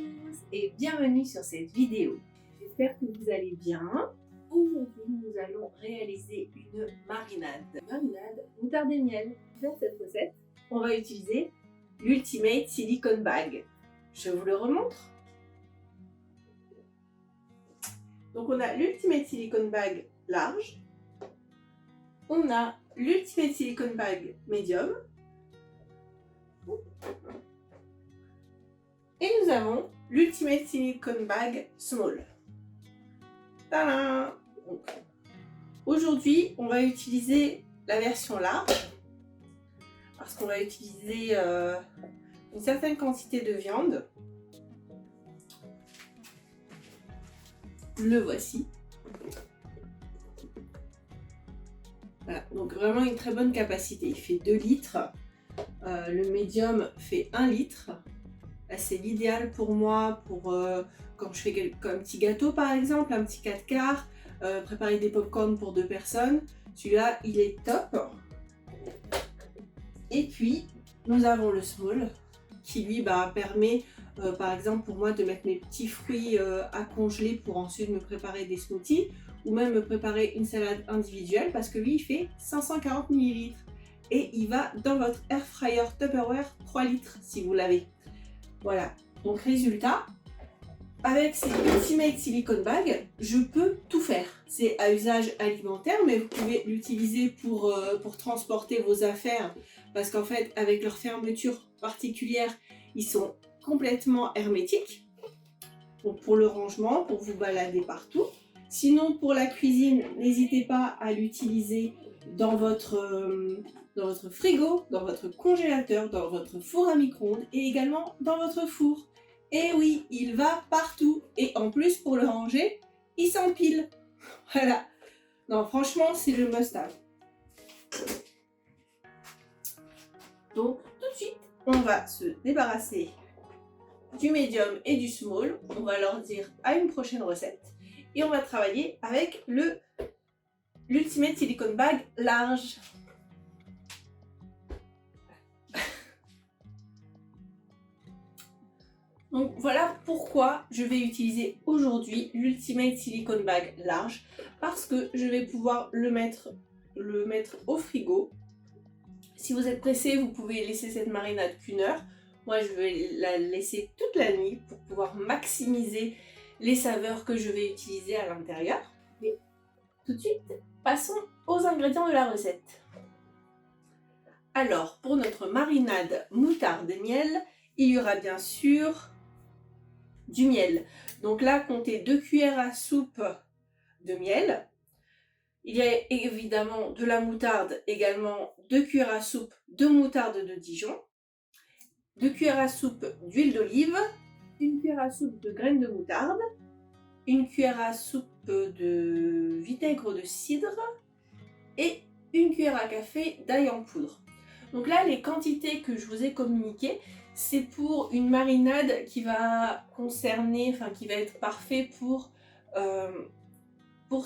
tous et bienvenue sur cette vidéo. J'espère que vous allez bien. Aujourd'hui, nous allons réaliser une marinade. Marinade moutarde et miel. Pour faire cette recette, on va utiliser l'Ultimate Silicone Bag. Je vous le remontre. Donc on a l'Ultimate Silicone Bag large. On a l'Ultimate Silicone Bag médium. Et nous avons l'Ultimate Silicone Bag Small. Tadam! Aujourd'hui, on va utiliser la version large parce qu'on va utiliser une certaine quantité de viande. Le voici. Voilà, donc vraiment une très bonne capacité. Il fait 2 litres. Le médium fait 1 litre. C'est l'idéal pour moi pour quand je fais un petit gâteau par exemple, un petit 4 quarts, préparer des pop-corn pour 2 personnes. Celui-là, il est top. Et puis, nous avons le small qui lui permet par exemple pour moi de mettre mes petits fruits à congeler pour ensuite me préparer des smoothies ou même me préparer une salade individuelle parce que lui, il fait 540 ml et il va dans votre air fryer Tupperware 3 litres si vous l'avez. Voilà, donc résultat, avec ces Ultimate Silicone Bag, je peux tout faire. C'est à usage alimentaire, mais vous pouvez l'utiliser pour transporter vos affaires, parce qu'en fait, avec leur fermeture particulière, ils sont complètement hermétiques. Donc pour le rangement, pour vous balader partout. Sinon, pour la cuisine, n'hésitez pas à l'utiliser dans votre frigo, dans votre congélateur, dans votre four à micro-ondes et également dans votre four. Et oui, il va partout. Et en plus, pour le ranger, il s'empile. Voilà. Non, franchement, c'est le must-have. Donc, tout de suite, on va se débarrasser du médium et du small. On va leur dire à une prochaine recette. Et on va travailler avec l'Ultimate Silicone Bag large. Donc voilà pourquoi je vais utiliser aujourd'hui l'Ultimate Silicone Bag large, parce que je vais pouvoir le mettre au frigo. Si vous êtes pressé, vous pouvez laisser cette marinade qu'1 heure. Moi, je vais la laisser toute la nuit pour pouvoir maximiser les saveurs que je vais utiliser à l'intérieur. Mais tout de suite, passons aux ingrédients de la recette. Alors, pour notre marinade moutarde et miel, il y aura bien sûr du miel. Donc là, comptez 2 cuillères à soupe de miel. Il y a évidemment de la moutarde, également 2 cuillères à soupe de moutarde de Dijon, 2 cuillères à soupe d'huile d'olive, 1 cuillère à soupe de graines de moutarde, 1 cuillère à soupe de vinaigre de cidre et 1 cuillère à café d'ail en poudre. Donc là, les quantités que je vous ai communiquées, c'est pour une marinade qui va concerner, qui va être parfait pour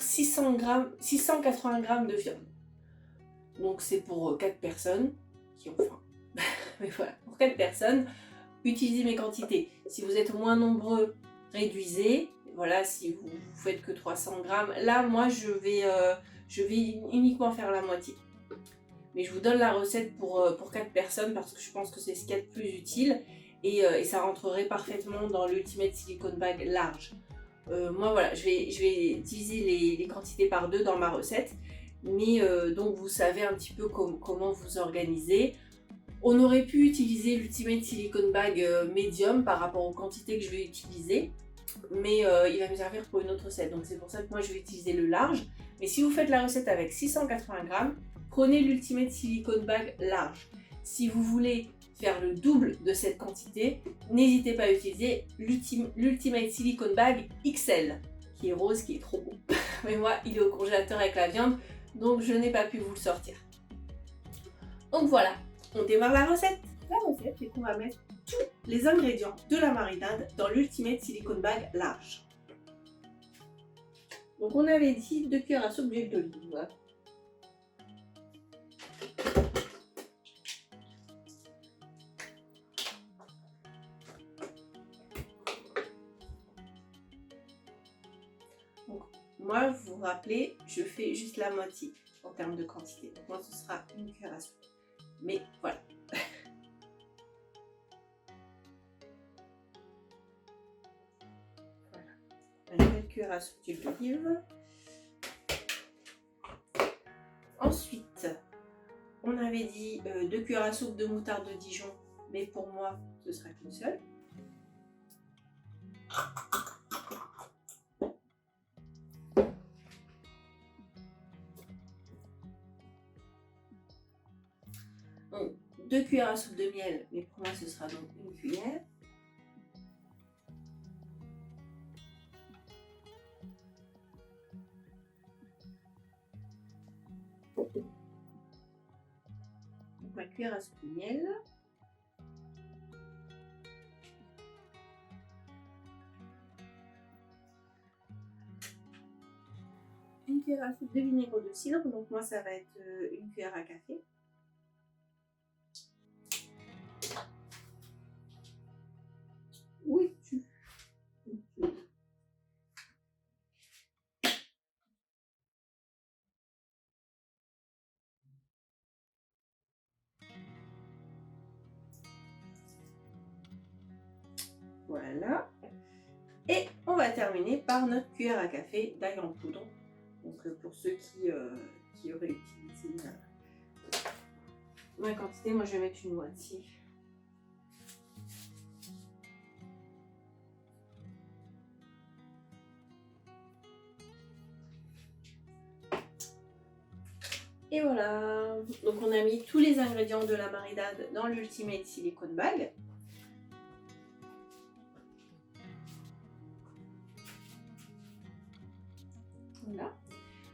680 grammes de viande. Donc c'est pour 4 personnes qui ont faim. Mais voilà, pour 4 personnes, utilisez mes quantités. Si vous êtes moins nombreux, réduisez. Voilà, si vous faites que 300 grammes, là moi je vais uniquement faire la moitié. Mais je vous donne la recette pour 4 personnes parce que je pense que c'est ce qu'il y a de plus utile et ça rentrerait parfaitement dans l'Ultimate Silicone Bag large. Moi voilà, je vais diviser les quantités par 2 dans ma recette, mais donc vous savez un petit peu comment vous organiser. On aurait pu utiliser l'Ultimate Silicone Bag médium par rapport aux quantités que je vais utiliser, mais il va me servir pour une autre recette, donc c'est pour ça que moi je vais utiliser le large. Mais si vous faites la recette avec 680 grammes, prenez l'Ultimate Silicone Bag large. Si vous voulez faire le double de cette quantité, n'hésitez pas à utiliser l'Ultimate Silicone Bag XL, qui est rose, qui est trop beau. Mais moi, il est au congélateur avec la viande, donc je n'ai pas pu vous le sortir. Donc voilà, on démarre la recette. La recette, c'est qu'on va mettre tous les ingrédients de la marinade dans l'Ultimate Silicone Bag large. Donc on avait dit 2 cuillères à soupe d'huile d'olive. moi, vous vous rappelez, je fais juste la moitié en termes de quantité. Donc moi, ce sera une cuillère à soupe. Mais voilà. Voilà. Une nouvelle cuillère à soupe d'huile d'olive. Ensuite, on avait dit 2 cuillères à soupe de moutarde de Dijon, mais pour moi, ce sera qu'une seule. Donc, 2 cuillères à soupe de miel, mais pour moi, ce sera donc une cuillère. Donc, ma cuillère à soupe de miel. Une cuillère à soupe de vinaigre de cidre, donc moi ça va être une cuillère à café. Oui, tu. Voilà. Et on va terminer par notre cuillère à café d'ail en poudre. Donc pour ceux qui auraient utilisé ma quantité, moi je vais mettre une moitié. Et voilà. Donc on a mis tous les ingrédients de la marinade dans l'Ultimate Silicone Bag. Voilà.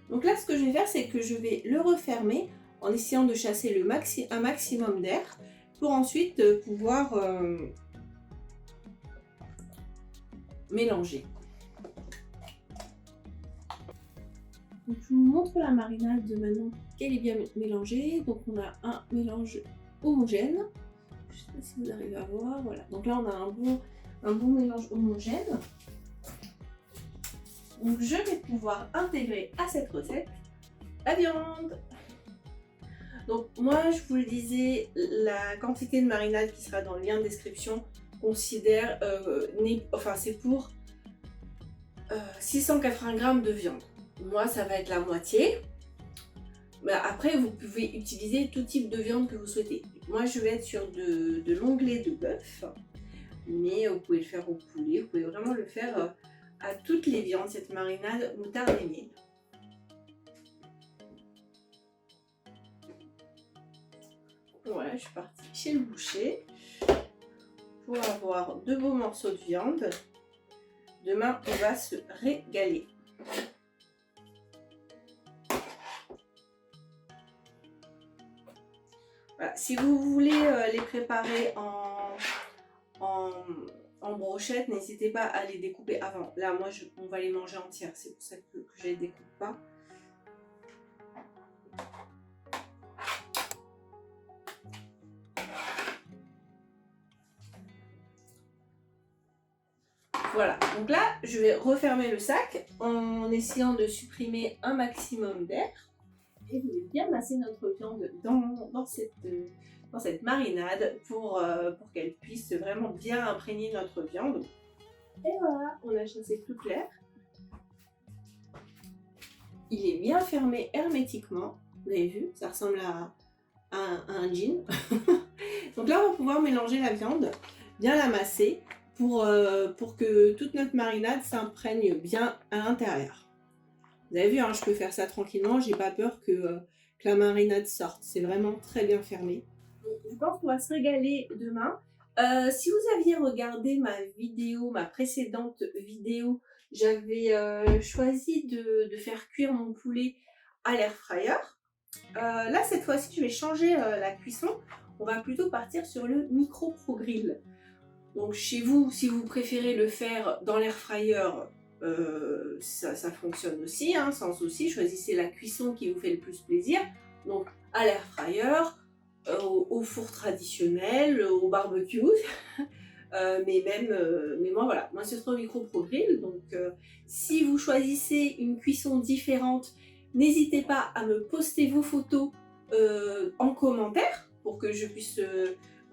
Donc là, ce que je vais faire, c'est que je vais le refermer en essayant de chasser un maximum d'air pour ensuite pouvoir mélanger. Donc, je vous montre la marinade de maintenant qu'elle est bien mélangée. Donc on a un mélange homogène. Je ne sais pas si vous arrivez à voir. Voilà. Donc là, on a un bon mélange homogène. Donc je vais pouvoir intégrer à cette recette la viande. Donc moi je vous le disais, la quantité de marinade qui sera dans le lien de description considère, c'est pour 680 g de viande. Moi ça va être la moitié. Mais après vous pouvez utiliser tout type de viande que vous souhaitez. Moi je vais être sur de l'onglet de bœuf, mais vous pouvez le faire au poulet, vous pouvez vraiment le faire à toutes les viandes, cette marinade moutarde et miel. Voilà, je suis partie chez le boucher pour avoir de beaux morceaux de viande. Demain, on va se régaler. Voilà, si vous voulez les préparer en brochettes, n'hésitez pas à les découper avant. Là, moi, on va les manger entières, c'est pour ça que je les découpe pas. Voilà, donc là, je vais refermer le sac en essayant de supprimer un maximum d'air. Et je vais bien masser notre viande dans cette marinade pour qu'elle puisse vraiment bien imprégner notre viande. Et voilà, on a chassé tout clair. Il est bien fermé hermétiquement. Vous avez vu, ça ressemble à un jean. Donc là, on va pouvoir mélanger la viande, bien la masser pour que toute notre marinade s'imprègne bien à l'intérieur. Vous avez vu, hein, je peux faire ça tranquillement, j'ai pas peur que la marinade sorte. C'est vraiment très bien fermé. Donc, je pense qu'on va se régaler demain. Si vous aviez regardé ma précédente vidéo, j'avais choisi de faire cuire mon poulet à l'air fryer. Là, cette fois-ci, je vais changer la cuisson. On va plutôt partir sur le micro pro grill. Donc chez vous, si vous préférez le faire dans l'air fryer, ça fonctionne aussi, hein, sans souci. Choisissez la cuisson qui vous fait le plus plaisir. Donc à l'air fryer, au four traditionnel, au barbecue. Mais moi voilà, moi ce sera au micro-pro-grill. Donc si vous choisissez une cuisson différente, n'hésitez pas à me poster vos photos en commentaire pour que je puisse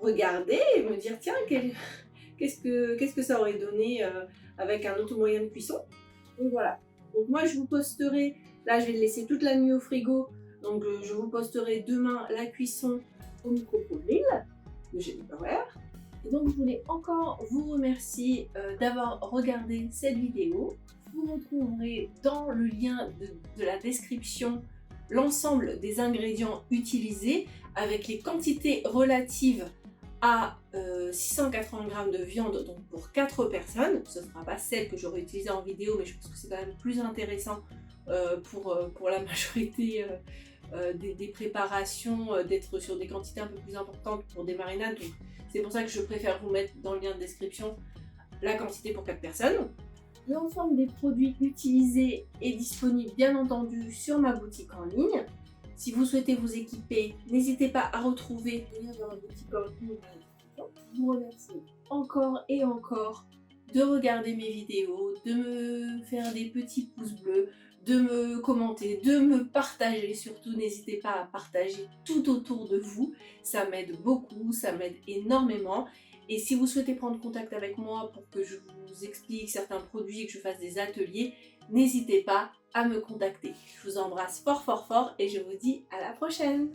regarder et me dire tiens, qu'est-ce que ça aurait donné avec un autre moyen de cuisson. Donc voilà. Donc moi je vous posterai, là je vais le laisser toute la nuit au frigo, donc je vous posterai demain la cuisson au micro-pro-grill de chez Tupperware. Et donc je voulais encore vous remercier d'avoir regardé cette vidéo. Vous retrouverez dans le lien de la description l'ensemble des ingrédients utilisés avec les quantités relatives à 680 g de viande, donc pour 4 personnes. Ce ne sera pas celle que j'aurais utilisée en vidéo, mais je pense que c'est quand même plus intéressant pour la majorité des préparations d'être sur des quantités un peu plus importantes pour des marinades. Donc c'est pour ça que je préfère vous mettre dans le lien de description la quantité pour 4 personnes. L'ensemble des produits utilisés est disponible bien entendu sur ma boutique en ligne. Si vous souhaitez vous équiper, n'hésitez pas à retrouver le lien dans ma boutique en ligne. Je vous remercie encore et encore de regarder mes vidéos, de me faire des petits pouces bleus, de me commenter, de me partager. Surtout, n'hésitez pas à partager tout autour de vous. Ça m'aide beaucoup, ça m'aide énormément. Et si vous souhaitez prendre contact avec moi pour que je vous explique certains produits et que je fasse des ateliers, n'hésitez pas à me contacter. Je vous embrasse fort fort fort et je vous dis à la prochaine!